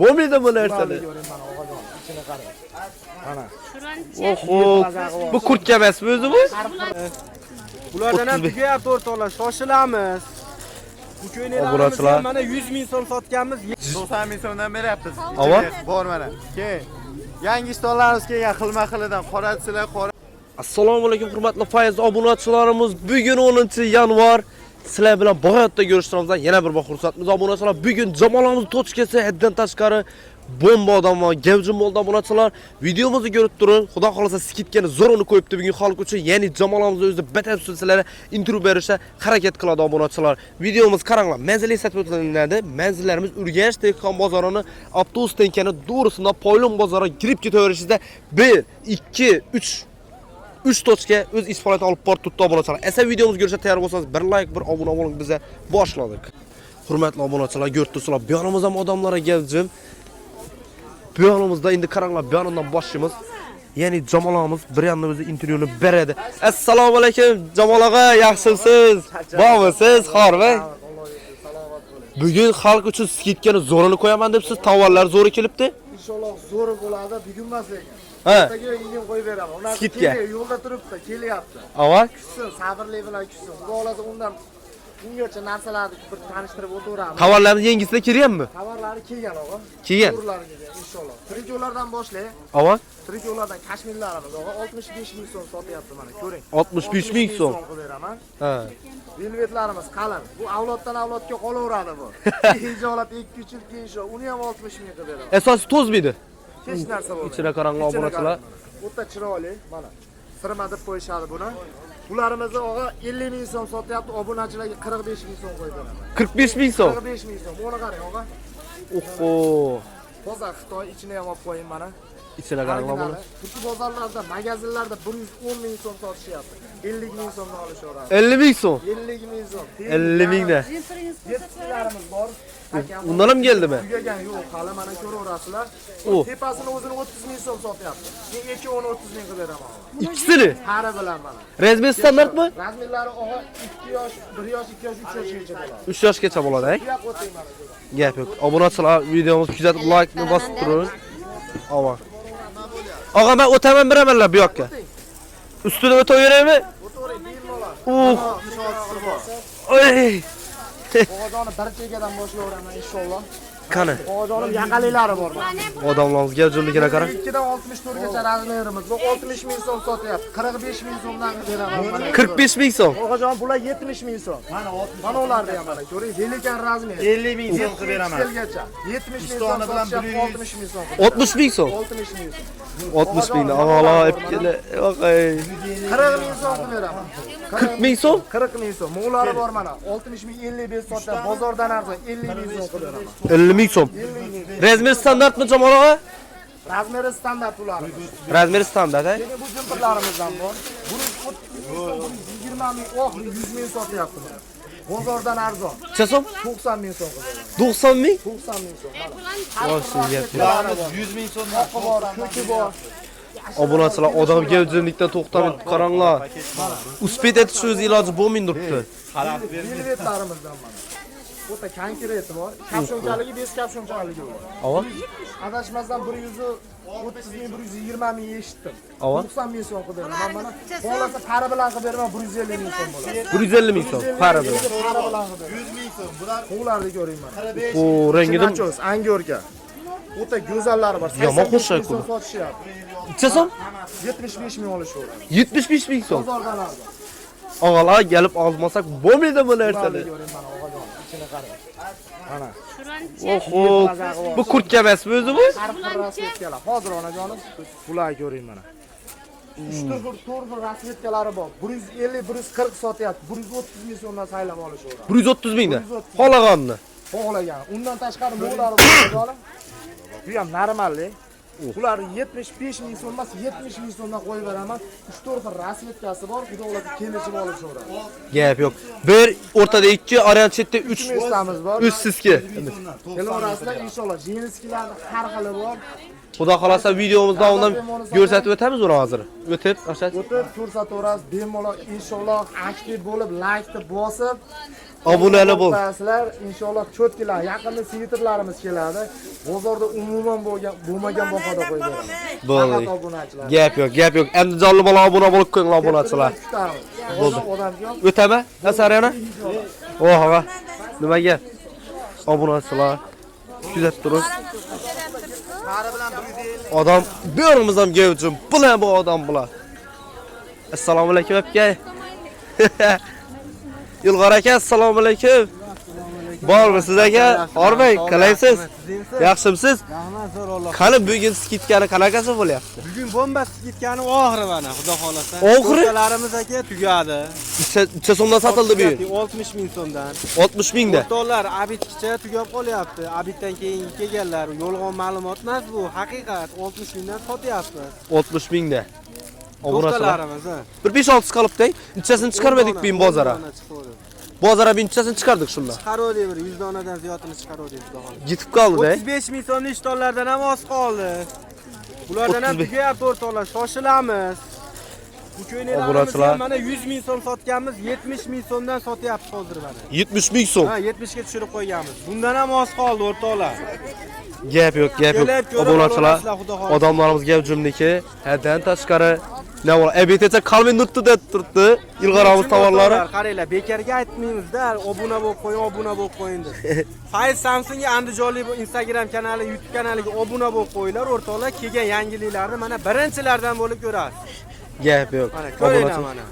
Bo'lmaydi bu narsalar. Oho, bu kurtka emasmi o'zi bu? Bulardan ham tugayapti o'rtoqlar, shoshilamiz. Bu ko'ylaklarimizni mana 100 ming so'm sotganmiz. 90 ming so'mdan beryapmiz. Ava? Bor mana. Keyin yangi stollarimiz kelgan xilma-xilidan qorasilar, qora. Assalomu alaykum hurmatli Fayz obunachilarimiz. Bugun 10-yanvar sizlar bilan Bog'otda ko'rishtiramiz. Yana bir xursandmiz obunachilar. Bugun jamoamiz tochkasi haddan tashqari bomba odam va gavjum bo'ldi obunachilar. Videomizni ko'rib turing. Xudo xolasa skitkani zo'rini qo'yibdi bugun xalq uchun. Ya'ni jamoamiz o'zida batafsil sizlarga intervyu berishga harakat qiladi obunachilar. Videomiz qaranglar. Manzil eslatib o'tiladi. Manzillarimiz Urganch Tehqon bozorini avtobus tenkani to'g'risida Poylon bozoriga kirib ketaverishingizda 1, 2, 3 tochka o'z ish faoliyatini olib borib turibdi obunachilar. Esa videomizni ko'rishga tayyor bo'lsangiz, bir like, bir obuna bo'ling bizga. Boshladik. Hurmatli obunachilar, ko'ribsizlar, bu yonimiz ham odamlarga gavjum. Bu yonimizda endi qaranglar, bu yondan boshlaymiz. Ya'ni jamoamiz bir yonda o'zi intervyuni beradi. Assalomu alaykum Jamol og'a, yaxshimisiz? Bormisiz, xormi? Bugun xalq uchun skitkani zo'rini qo'yaman debsiz, tovarlar zo'ri kelibdi. Inshaalloh zo'r bo'ladi, bugun emas lekin. Ha. Ertaga yig'in qo'yib beraman. Ular Skitga. yo'lda turibdi, kelyapti. Ava? Kuchsin, sabrli bilan kuchsin. Xudo xolasa undan bungacha narsalarni bir tanishtirib o'tiramiz. Tovarlarni yangisida kiryapmi? Tovarlari kelgan og'a. Kelgan. To'g'rilari kelgan inshaalloh. Trikolardan boshlay. Ava? Trikolardan kashmirlarimiz og'a 65 ming so'm sotyapti mana, ko'ring. 65 ming so'm. qilib beraman. Ha. Velvetlarimiz qalin. Bu avloddan avlodga qolaveradi bu. Hijolat 2-3 yil keyin uni ham 60 ming qilib beraman. Asosi to'zmaydi. Hech narsa bo'lmaydi. Ichida qaranglar obunachilar. O'ta chiroyli, mana. Sirma deb qo'yishadi buni. Bularimizni og'a 50 ming so'm sotyapti, obunachilarga 45 ming so'm qo'yib beraman. 45 ming so'm. 45 ming so'm. Buni qarang og'a. Oho. Bozor Xitoy ichini ham olib qo'ying mana. Ichida qaranglar buni. Butun bozorlarda, magazinlarda 110 ming so'm sotishyapti. 50 ming so'mdan olishaveradi. 50 ming so'm. 50 ming so'm. 50 mingda. Yetkilarimiz bor. Undan ham keldimi? Tugagan yo'q, hali mana ko'raverasizlar. Oh. Tepasini o'zini 30 ming so'm sotyapti. Men ikkovini 30 ming qilib beraman. Ikkisini. Qari bilan mana. Razmer standartmi? Razmerlari og'a 2 yosh, 1 yosh, 2 yosh, 3 yoshgacha bo'ladi. 3 yoshgacha bo'ladi, Bu yoq o'ting mana. Gap yo'q. Obunachilar videomizni kuzatib, like-ni bosib turing. Ava. Og'a, men o'taman beramanlar bu yoqqa. Ustidan o'taveraymi? O'tiring, bemalol. Oy. Bog'joni bir chegadan boshlayveraman inshaalloh. Qani? Bog'jonim yaqaliklari bor. Odamlarga gavjumligini qarang. 2 dan 64 gacha razmerimiz. Bu 60 ming so'm sotyapti. 45 ming so'mdan beraman. 45 ming so'm. Bog'jon bular 70 ming so'm. Mana ularni ham mana ko'ring, velikan razmer. 50 ming so'm qilib beraman. 70 ming so'm bilan 60 ming so'm. 60 ming so'm. 60 ming so'm. 60 mingni avvalo epkili. Voqay. 40 ming so'm qilib beraman. 40 ming so'm? 40 ming so'm. Mo'lari bor mana. 60 ming 55 sotyapti. Bozordan arzon 50 ming so'm qilib beraman. 50 ming so'm. Razmer standartmi Jamol og'a? Razmeri standart ular. Razmer standart, ha? Keyin bu jumperlarimizdan bor. Buni 20 ming, 100 ming sotyapti. Bozordan arzon. Necha so'm? 90 ming so'm qilib beraman. 90 ming? 90 ming so'm. Vosh, gap. 100 ming so'm bor, ko'ki bor. Obunachilar odam gavjumlikdan to'xtamay qaranglar. Uspet etish o'z iloji bo'lmaydi turibdi. Velvetlarimizdan mana. O'ta konkreti bor. Kapshonkaligi 5 kapshonkaligi bor. Ava? Adashmasdan 130 ming, 120 ming eshitdim. Ava? 90 ming so'm qilib beraman. Mana bo'lasa pari bilan qilib beraman 150 ming so'm bo'ladi. 150 ming so'm. Para bilan. Pari bilan qilib beraman. 100 ming so'm. Bular Ularni ko'ring mana. O, rangidan Nachos, angorga. O'ta go'zallari bor. Yomon qo'shak bu. Sotishyapti. Necha so'm? 75 ming olishaveradi. 75 ming so'm. Bozordan arzon. Og'alar kelib olmasak bo'lmaydi bu Ularni narsalar. ko'ring mana og'ajon. Ichini qarang. Mana. Oho, bu kurtka emasmi o'zi bu? Har xil rasvetkalar. Hozir onajonim, bularni ko'ring mana. 3 xil rasvetkalari bor. 150, 140 sotyapti. 130 ming so'mdan saylab olishaveradi. 130 mingdan. Xohlaganini. Xohlagan. Undan tashqari mo'lari bor onajonim. Bu ham normalli. Ular 75 ming so'm emas, 70 ming so'mdan qo'yib beraman. 3-4 xil rasvetkasi bor. Xudo xolasa kelishib olishaveradi. Gap yo'q. Bir o'rtada 2, orada chetda 3 Mestamiz bor. 3 sizga. Kelarasizlar inshaalloh. Jinskilarni har xili bor. Xudo xolasa videomiz davomida ko'rsatib o'tamiz uni hozir. O'tib, O'tib ko'rsataverasiz. Bemalol inshaalloh aktiv bo'lib, like deb bosib Obunali bo'l. Sizlar inshaalloh cho'tkilar, yaqinda svitrlarimiz keladi. Bozorda umuman bo'lmagan bahoda qo'yamiz. Bo'ldi. Faqat obunachilar. Gap yo'q, gap yo'q. Endi jonli bola obuna bo'lib qo'yinglar obunachilar. Bo'ldi. O'tama? Asariyana? Oha. Nima gap? Obunachilar kuzatib turib. Odam bu yorimizda ham gavjum. Bular bu odam bular. Assalomu alaykum aka. Yulg'or aka, assalomu alaykum. Bormisiz aka? Orbay, qalaysiz? Yaxshimisiz? Rahmat zo'r Alloh. Qani bugun skitkani qanaqasi bo'lyapti? Bugun bomba skitkani oxiri mana, xudo xolasa. Oxiri? To'rtalarimiz aka tugadi. Necha so'mdan sotildi bu yil? 60 ming so'mdan. 60 mingda. To'rtalar abitgacha tugab qolyapti. Abitdan keyin kelganlar, yolg'on ma'lumot emas bu, haqiqat. 60 mingdan sotyapmiz. 60 mingda. Obunachilar. To'rtalarimiz. Bir 5-6 qolibdi. Nechasini chiqarmadik bu bozora. Bozora bir nechasini chiqardik shunda. Chiqardik, bir 100 donadan ziyodini chiqardik, xudo xolasa. Yetib qoldi-da. 35 ming so'mlik ishtonlardan ham oz qoldi. Bulardan ham 35. tugayapti o'rtoqlar, shoshilamiz. Bu ko'ynaklarimizni ham mana 100 ming so'm sotganmiz, 70 ming so'mdan sotyapmiz hozir mana. 70 ming so'm. Ha, 70 ga tushirib qo'yganmiz. Bundan ham oz qoldi o'rtoqlar. Gap yo'q, gap yo'q. Kelib ko'rib Obunachilar, olasizlar, xudo xolasa. odamlarimiz gavjumniki, haddan tashqari ne bo'lar? EBTcha qalmin nutdi deb turibdi. Ilg'oramiz tovarlari. Qaranglar, bekarga aytmaymiz-da, obuna bo'lib qo'ying, obuna bo'lib qo'ying deb. Fayz Samsungga andijonlik Instagram kanali, YouTube kanaliga obuna bo'lib qo'yinglar, o'rtoqlar. Kelgan yangiliklarni mana birinchilardan bo'lib ko'rasiz. Gap yo'q. Mana ko'ringlar mana.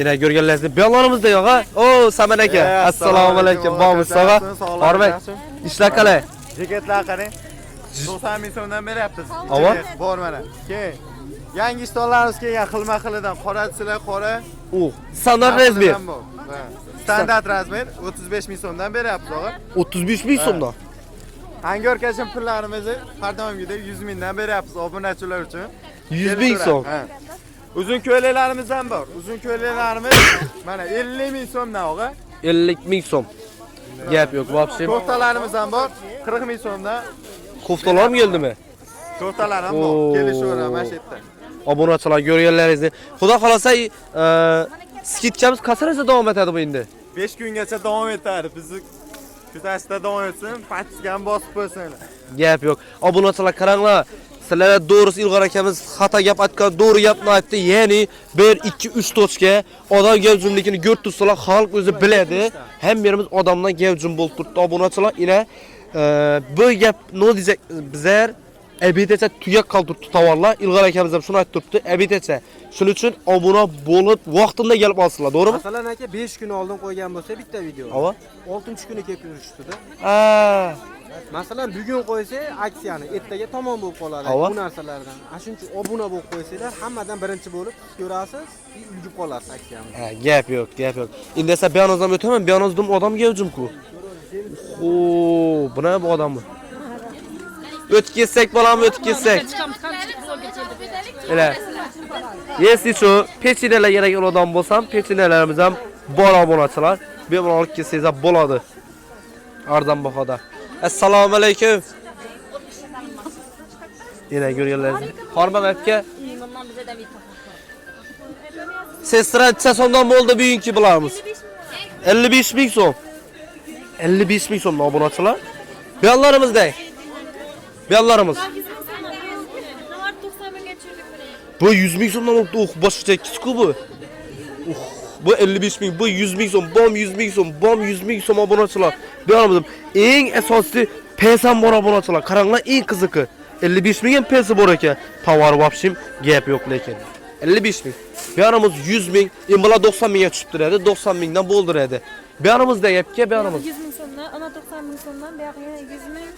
Ina ko'rganlaringizni beyollarimizda yo'q ha. O, Saman aka, assalomu alaykum. Bormiz sog'a. Orbay, ishlar qalay? Jaketlar qarang. 90 ming so'mdan beryapmiz. Ava? Bor mana. Keyin yangi ishtonlarimiz kelgan xilma-xilidan qorasilar qora. Standart razmer. Standart razmer 35 ming so'mdan beryapmiz og'a. 35 ming so'mdan. Angor kashim pullarimizni har doimgidek 100 mingdan beryapmiz obunachilar uchun. 100 ming so'm. Uzun ko'ylaklarimiz ham bor. Uzun ko'ylaklarimiz mana 50 ming so'mdan og'a. 50 ming so'm. Gap yo'q, vobshim. To'xtalarimiz ham bor. 40 ming so'mdan. Koftalar ham keldimi? To'xtalar ham bor. Kelishaveramiz mana shu yerda. Obunachilar ko'rganlaringizni. Xudo xolasa, skitkamiz qachongacha davom etadi bu endi? 5 kungacha davom etadi. Bizni kuzatishda davom etsin, patisga ham bosib qo'ysinlar. Gap yo'q. Obunachilar qaranglar. Sizlar to'g'risi Ilg'or akamiz xato gap aytgan, to'g'ri gapni aytdi. Ya'ni 1 2 3 tochka odam gavjumligini ko'rib tursalar, xalq o'zi biladi. Hammerimiz odamdan gavjum bo'lib turibdi. Obunachilar ina bu gap nima diyecek bizlar EBTcha tugab qoldiribdi tovarlar. Ilg'or akamiz ham shuni aytib turibdi. EBTcha. Shuning uchun obuna bo'lib, vaqtida kelib olsinlar, to'g'rimi? Masalan aka 5 kun oldin qo'ygan bo'lsa bitta video. Ava? 6-kuni kelib ko'rishdi-da. Masalan, bugun qo'ysa aksiyani ertaga tamom bo'lib qoladi bu narsalardan. Shuning uchun obuna bo'lib qo'ysanglar, hammadan birinchi bo'lib ko'rasiz, ulgib qolasiz aksiyani. Ha, gap yo'q, gap yo'q. Endi esa beyonozdan o'taman, beyonozdan odam gavjum-ku. Buna bu odammi? O'tib ketsak bolamni, o'tib ketsak. Ela. Если shu pechinalar kerak odam bo'lsam, pechinalarimiz ham bor obunachilar. Bemalol olib kelsangiz ham bo'ladi. Arzon bahoda. Assalomu alaykum. Yana ko'rganlaringiz. Hormon aka. Sestra necha so'mdan bo'ldi bugungi bularimiz? 55 ming so'm. 55 ming so'mdan obunachilar. Beyonlarimizda. Beyonlarimiz. Bu 100 ming so'mdan olibdi. Boshqa kichik bu. Bu 55 ming, bu 100 ming so'm, bom 100 ming so'm, bom 100 ming so'm obunachilar. Beyonim eng asosiy pesam bor obunachilar. Qaranglar, eng qiziqi 55 ming ham pesi bor ekan. Tovar vobshim gap yo'q lekin. 55 ming. Beyonimiz 100 ming, imbola 90 mingga tushib turadi, 90 mingdan bo'ldiradi. Beyonimizda gapga beyonimiz 100 ming so'mdan, ana 90 ming so'mdan, bu yoqqa 100 ming,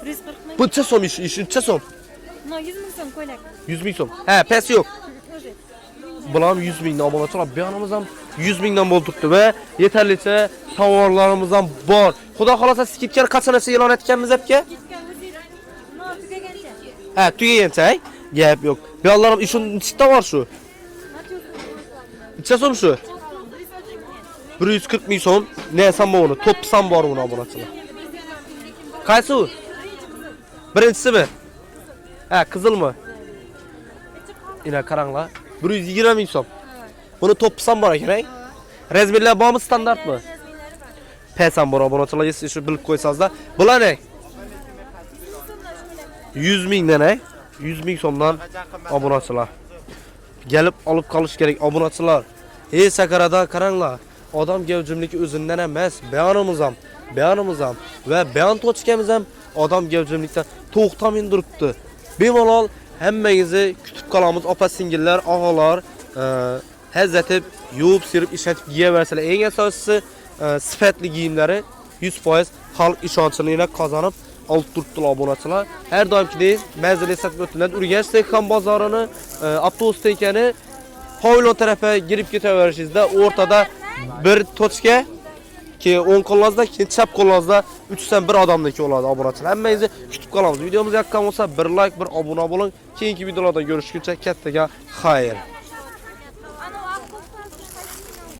140 ming. Bu necha so'm ish, necha so'm? No, 100 ming so'm ko'ylak. 100 ming so'm. Ha, pes yo'q. Bular 100 mingdan obunachilar, beyonimiz ham 100 mingdan bo'ltiribdi va yetarlicha tovarlarimiz ham bor. Xudo xolasa skidkani qachongacha e'lon etganmiz aka? No, tugagancha. Ha, tugagancha, gap yo'q. Beyonlarim ishun nechta bor shu? Necha so'm shu? 140 ming so'm. Ne sam bor uni? To'psam bor uni obunachilar. Qaysi u? Birinchisimi? Ha, qizilmi? Ina qaranglar. 120 ming so'm. Buni to'psam bor ekan, Razmerlar bormi, standartmi? Paysan bor obunachilar, siz shu bilib qo'ysangizlar. Bular ne? 100 mingdan, 100 ming so'mdan obunachilar. Gelip olib qolish kerak obunachilar. Ey sakarada qaranglar. Odam gavjimligi o'zidan emas, bayonimiz ham va bayon tochkamiz ham odam gavjimlikdan to'xtamin turibdi. Bemalol hammangizni kutib qolamiz, opa-singillar, og'alar, hazzatib, yuvib, sirib, ishlatib yeyaversalar. Eng asosiysi sifatli kiyimlari 100% xalq ishonchini qozonib olib turibdilar obunachilar. Har doimgidek manzil eslatib o'tiladi. Urganch Texan bozorini, avtobus tekani Hovli tarafa girib ketaverishingizda o'rtada bir tochka ki o'ng qo'lingizda, keyin chap qo'lingizda 3 dan 1 odamniki bo'ladi obunachilar. Hammangizni kutib qolamiz. Videomiz yoqqan bo'lsa bir like, bir obuna bo'ling. Keyingi videolarda ko'rishguncha kattaga xayr.